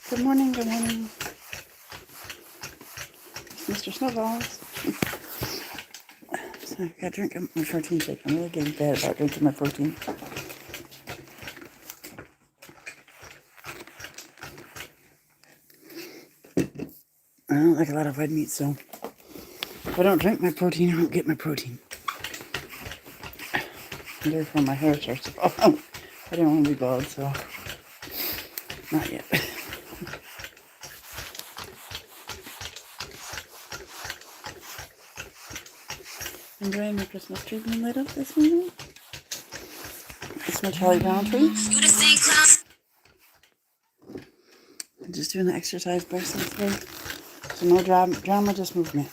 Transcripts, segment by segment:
Good morning, good morning. It's Mr. Snowballs. So I gotta drink my protein shake. I'm really getting bad about drinking my protein. I don't like a lot of red meat, so if I don't drink my protein, I don't get my protein. And therefore my hair starts to fall out. I didn't want to be bald, so not yet. Enjoying my Christmas tree being lit up this morning. It's my Charlie Brown tree. I'm just doing the exercise bracelet today. So no drama, just movement.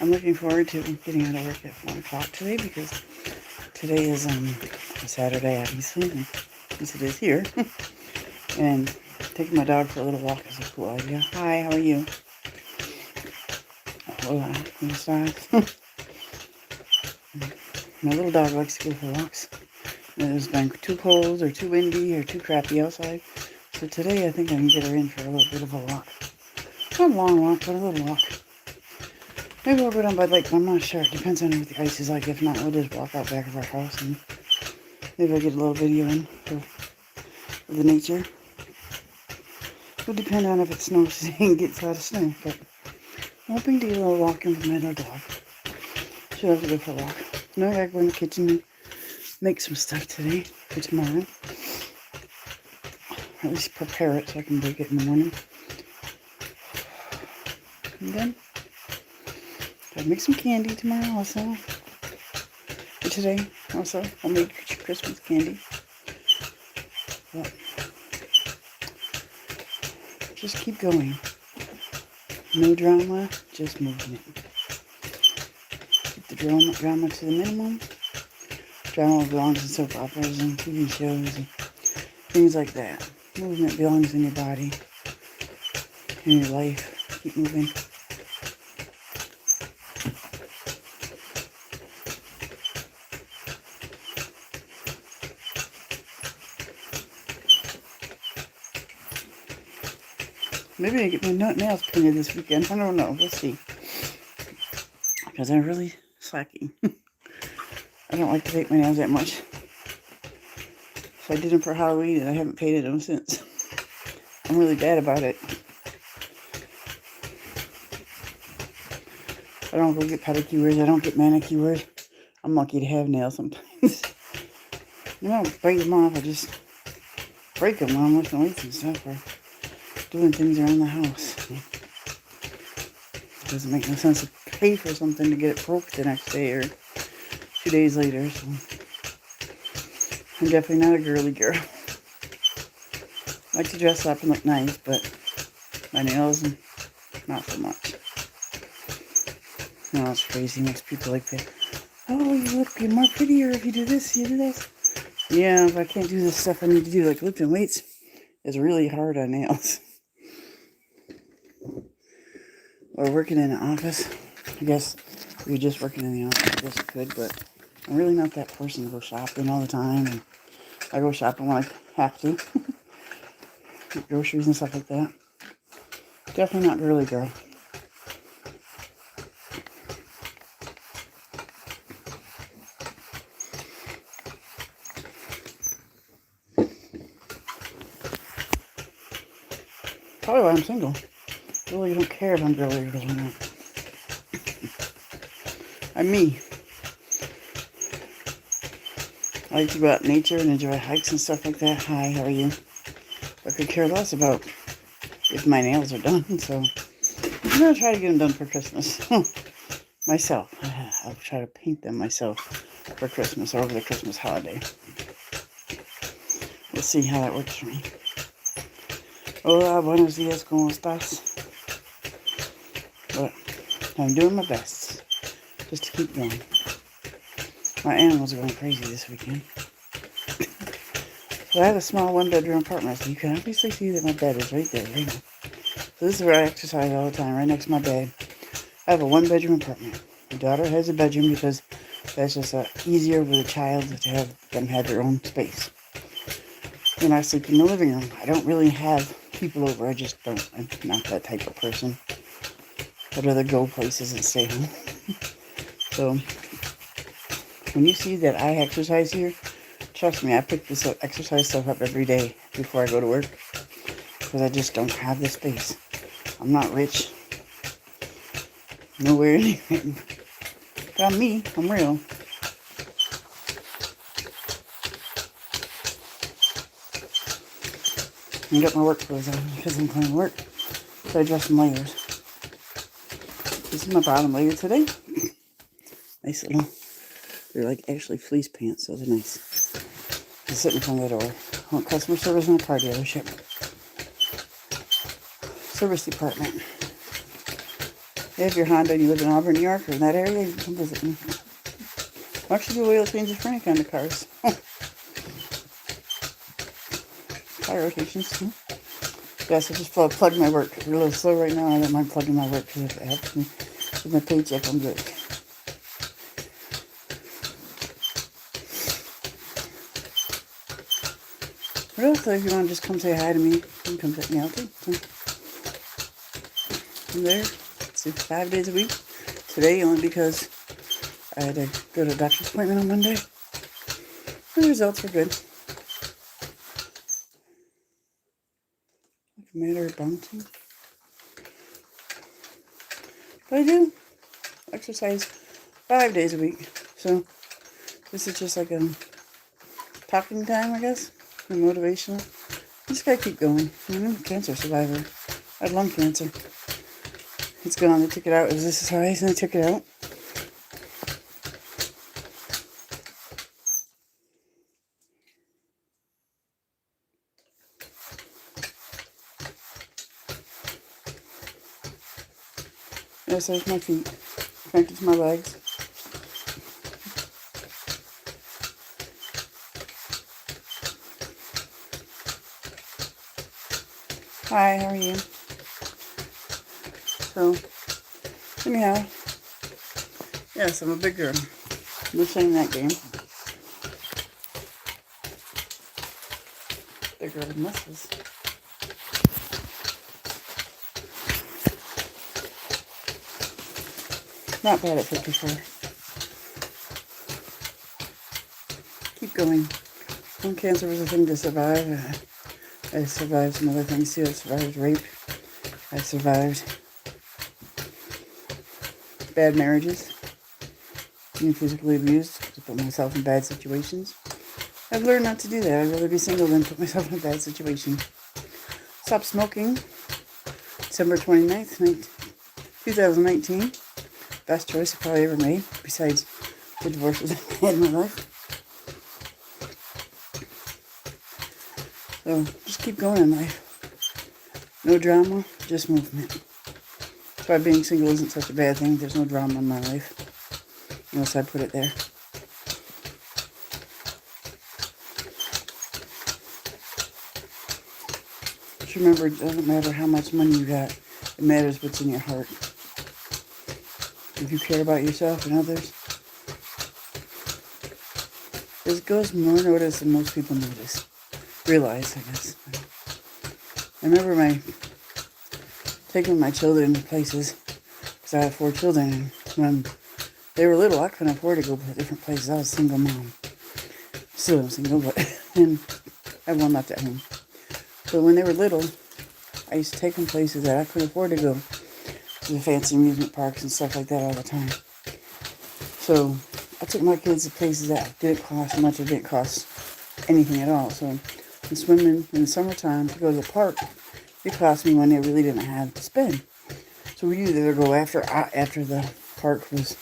I'm looking forward to getting out of work at 4 o'clock today because today is a Saturday, obviously, and since it is here. And taking my dog for a little walk is a cool idea. Hi, how are you? Hola, ¿cómo estás? My little dog likes to go for walks. It's been too cold or too windy or too crappy outside. So today I think I can get her in for a little bit of a walk. Not a long walk, but a little walk. Maybe we'll go down by the lake, I'm not sure. It depends on what the ice is like. If not, we'll just walk out back of our house and maybe I'll get a little video in of the nature. It'll depend on if it snows and gets out of snow, but no big deal. I'll walk in with my little dog. She'll have to go for a walk. Now I gotta go in the kitchen and make some stuff today for tomorrow. Or at least prepare it so I can bake it in the morning. And then gotta make some candy tomorrow also. And today also I'll make Christmas candy. But just keep going. No drama, just movement. Keep the drama to the minimum. Drama belongs in soap operas and TV shows and things like that. Movement belongs in your body, in your life. Keep moving. Maybe I get my nails painted this weekend. I don't know. We'll see. Because I'm really slacking. I don't like to paint my nails that much. So I did them for Halloween and I haven't painted them since. I'm really bad about it. I don't go get pedicures. I don't get manicures. I'm lucky to have nails sometimes. I don't break them off. I just break them while I'm lifting weights and stuff or doing things around the house. It doesn't make no sense to pay for something to get it broke the next day or 2 days later. So I'm definitely not a girly girl. I like to dress up and look nice, but my nails, not so much. No, it's crazy. Most people like that. Oh, you look more prettier if you do this, you do this. Yeah, if I can't do the stuff I need to do, like lifting weights, it's really hard on nails. Or working in an office. I guess if you're just working in the office, I guess you could, but I'm really not that person to go shopping all the time. And I go shopping when I have to. Get groceries and stuff like that. Definitely not girly girl. Probably why I'm single. I really don't care if I'm girly or not. I'm me. I like to go out in nature and enjoy hikes and stuff like that. Hi, how are you? I could care less about if my nails are done, so I'm going to try to get them done for Christmas. Myself. I'll try to paint them myself for Christmas or over the Christmas holiday. We'll see how that works for me. Hola, buenos días, ¿cómo estás? But I'm doing my best just to keep going. My animals are going crazy this weekend. So I have a small one-bedroom apartment, so you can obviously see that my bed is right there, right now. So this is where I exercise all the time, right next to my bed. I have a one-bedroom apartment. My daughter has a bedroom because that's just easier with a child to have them have their own space. And I sleep in the living room. I don't really have people over. I just don't. I'm not that type of person. I'd rather go places and stay home. So when you see that I exercise here, trust me, I pick this exercise stuff up every day before I go to work because I just don't have the space. I'm not rich. Nowhere near it. But I'm me. I'm real. I got my work clothes on because I'm going to work. So I dress in layers. This is my bottom layer today. Nice little, they're like actually fleece pants, so they're nice. I sit in front of the door. I want customer service in a car dealership. Service department. If you're Honda and you live in Auburn, New York, or in that area, you can come visit me. I actually do oil changes for any kind of cars. Tire rotations too. Yes, I just plug my work. We're a little slow right now. I don't mind plugging my work because if it helps me with my paycheck, I'm good. But also, if you want to just come say hi to me, you can come check me out too. So, I'm there 5 days a week. Today, only because I had to go to a doctor's appointment on Monday. And the results were good. Like a matter of bouncing. But I do exercise 5 days a week. So this is just like a talking time, I guess. And motivational. You just gotta keep going. I'm a cancer survivor. I had lung cancer. It's gone. They took it out. It was this size and they took it out. Yes, there's my feet. Connected to my legs. Hi, how are you? So, anyhow, yes, I'm a big girl. We're playing that game. Big girl with muscles. Not bad at 54. Keep going. Lung cancer was a thing to survive. I survived some other things too. I survived rape. I survived bad marriages. Being physically abused to put myself in bad situations. I've learned not to do that. I'd rather be single than put myself in a bad situation. Stopped smoking December 29th, 2019. Best choice I probably ever made, besides the divorces I've had in my life. So just keep going in life. No drama, just movement. That's why being single isn't such a bad thing. There's no drama in my life. Unless I put it there. Just remember, it doesn't matter how much money you got. It matters what's in your heart. If you care about yourself and others, it goes more noticed than most people realize, I guess. I remember taking my children to places, because I have 4 children, and when they were little, I couldn't afford to go to different places. I was a single mom. Still am single, but and I have one left at home. But when they were little, I used to take them places that I couldn't afford to go. To the fancy amusement parks and stuff like that all the time. So I took my kids to places that didn't cost much. It didn't cost anything at all. So in swimming in the summertime to go to the park, it cost me money I really didn't have to spend. So we either go after the park was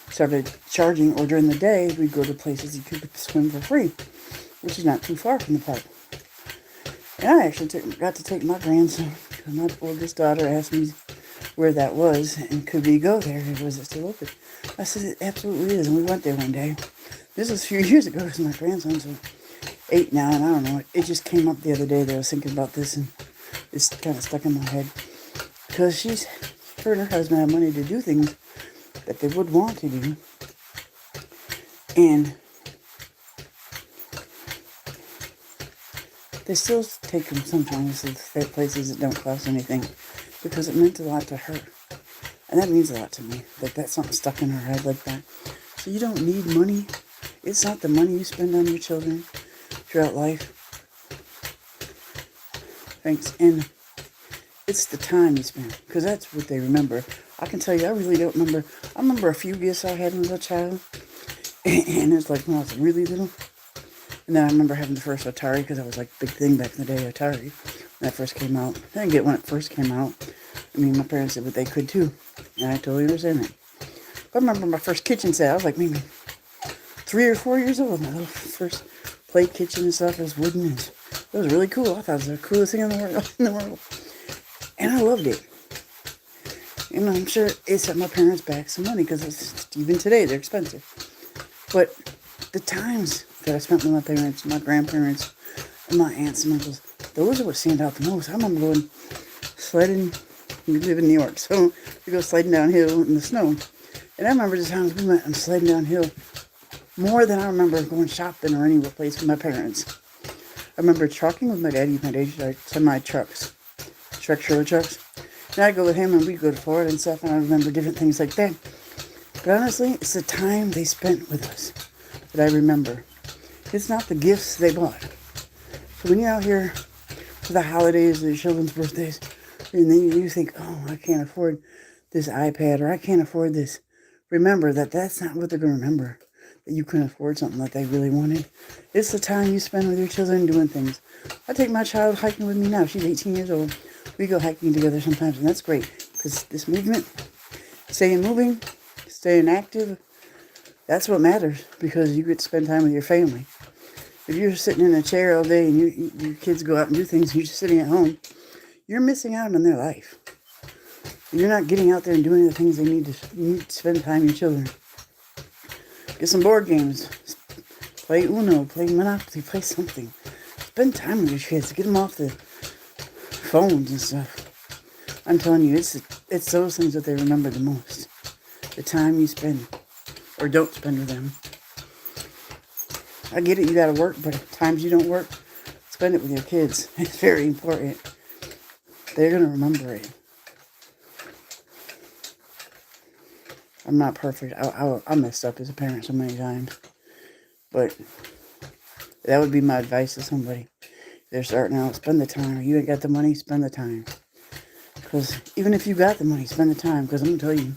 started charging, or during the day we'd go to places you could swim for free, which is not too far from the park. And I actually got to take my grandson. My oldest daughter asked me where that was and could we go there, and was it still open? I said it absolutely is, and we went there one day. This was a few years ago with my grandson, so 8 now, and I don't know. It just came up the other day that I was thinking about this, and it's kind of stuck in my head. Because her and her husband have money to do things that they would want to do. And they still take them sometimes to places that don't cost anything. Because it meant a lot to her. And that means a lot to me. That's something stuck in her head like that. So you don't need money. It's not the money you spend on your children throughout life. Thanks. And it's the time you spend. Because that's what they remember. I can tell you, I really don't remember. I remember a few gifts I had when I was a child. And it's like when I was really little. And then I remember having the first Atari, because that was like a big thing back in the day, Atari. When that first came out. I didn't get when it first came out. I mean, my parents did what they could too. And I totally understand it. But I remember my first kitchen set. I was like maybe 3 or 4 years old. My little first plate kitchen and stuff was wooden. It was really cool. I thought it was the coolest thing in the world. And I loved it. And I'm sure it set my parents back some money, because even today they're expensive. But the times that I spent with my parents, my grandparents, and my aunts and uncles, those are what stand out the most. I remember going sledding. We live in New York, so we go sledding downhill in the snow. And I remember the times we went and sledding downhill more than I remember going shopping or any place with my parents. I remember trucking with my daddy. My daddy had semi-trucks, trailer trucks. And I'd go with him, and we'd go to Florida and stuff, and I remember different things like that. But honestly, it's the time they spent with us that I remember. It's not the gifts they bought. So when you're out here for the holidays or your children's birthdays, and then you think, oh, I can't afford this iPad, or I can't afford this. Remember that that's not what they're going to remember. That you couldn't afford something that they really wanted. It's the time you spend with your children doing things. I take my child hiking with me now. She's 18 years old. We go hiking together sometimes, and that's great. Because this movement, staying moving, staying active, that's what matters. Because you get to spend time with your family. If you're sitting in a chair all day and your kids go out and do things, and you're just sitting at home, you're missing out on their life. You're not getting out there and doing the things they need to. You need to spend time with your children. Get some board games. Play Uno. Play Monopoly. Play something. Spend time with your kids. Get them off the phones and stuff. I'm telling you, it's those things that they remember the most. The time you spend or don't spend with them. I get it. You got to work, but at times you don't work, spend it with your kids. It's very important. They're going to remember it. I'm not perfect. I messed up as a parent so many times. But that would be my advice to somebody. They're starting out, spend the time. You ain't got the money, spend the time. Because even if you got the money, spend the time. Because I'm going to tell you,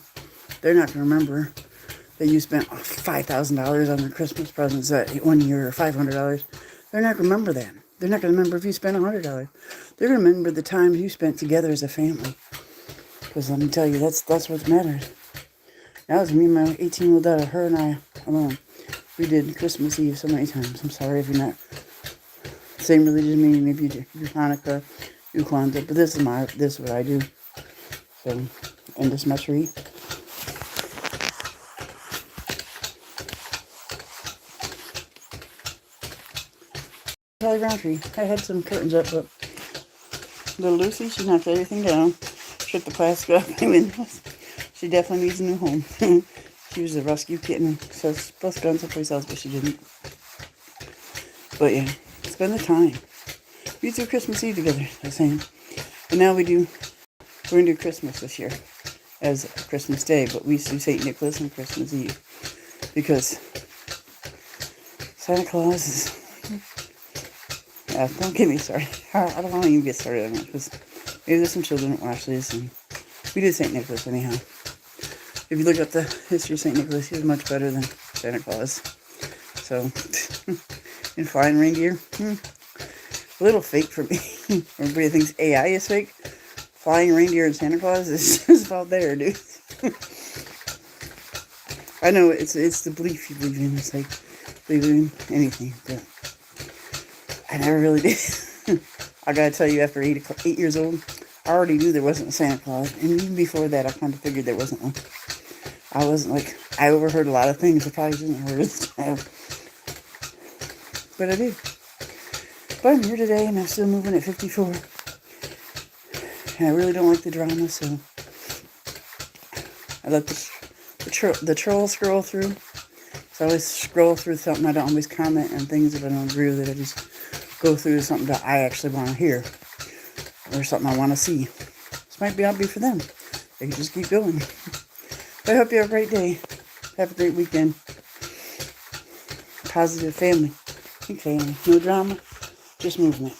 they're not going to remember that you spent $5,000 on their Christmas presents that 1 year, or $500. They're not going to remember that. They're not going to remember if you spent $100. They're going to remember the time you spent together as a family. Because let me tell you, that's what matters. That was me and my 18-year-old daughter, her and I alone. We did Christmas Eve so many times. I'm sorry if you're not same religion as me. Maybe you do Hanukkah, you Kwanzaa, but this is what I do. So, and this is my tree. Charlie Brown tree. I had some curtains up, but little Lucy, she knocked everything down, shook the plastic off my windows. She definitely needs a new home. She was a rescue kitten, so she's supposed to go someplace else, but she didn't. But yeah, spend the time. We do Christmas Eve together, I was saying. And now we're going to do Christmas this year as Christmas Day, but we used to do St. Nicholas on Christmas Eve. Because Santa Claus is... don't get me started. I don't want to even get started on it, because maybe there's some children that watch this, and we did St. Nicholas anyhow. If you look up the history of St. Nicholas, he was much better than Santa Claus. So, and flying reindeer, a little fake for me. Everybody thinks AI is fake. Flying reindeer and Santa Claus is just about there, dude. I know it's the belief you believe in. It's like believing in anything, but I never really did. I gotta tell you, after 8 years old, I already knew there wasn't a Santa Claus, and even before that, I kind of figured there wasn't one. I wasn't like, I overheard a lot of things I probably shouldn't have heard as a child. But I did. But I'm here today and I'm still moving at 54. And I really don't like the drama, so I let the troll scroll through. So I always scroll through something. I don't always comment on things that I don't agree with. I just go through something that I actually want to hear or something I want to see. This might not be for them. They can just keep going. But I hope you have a great day. Have a great weekend. Positive family. Okay, no drama, just movement.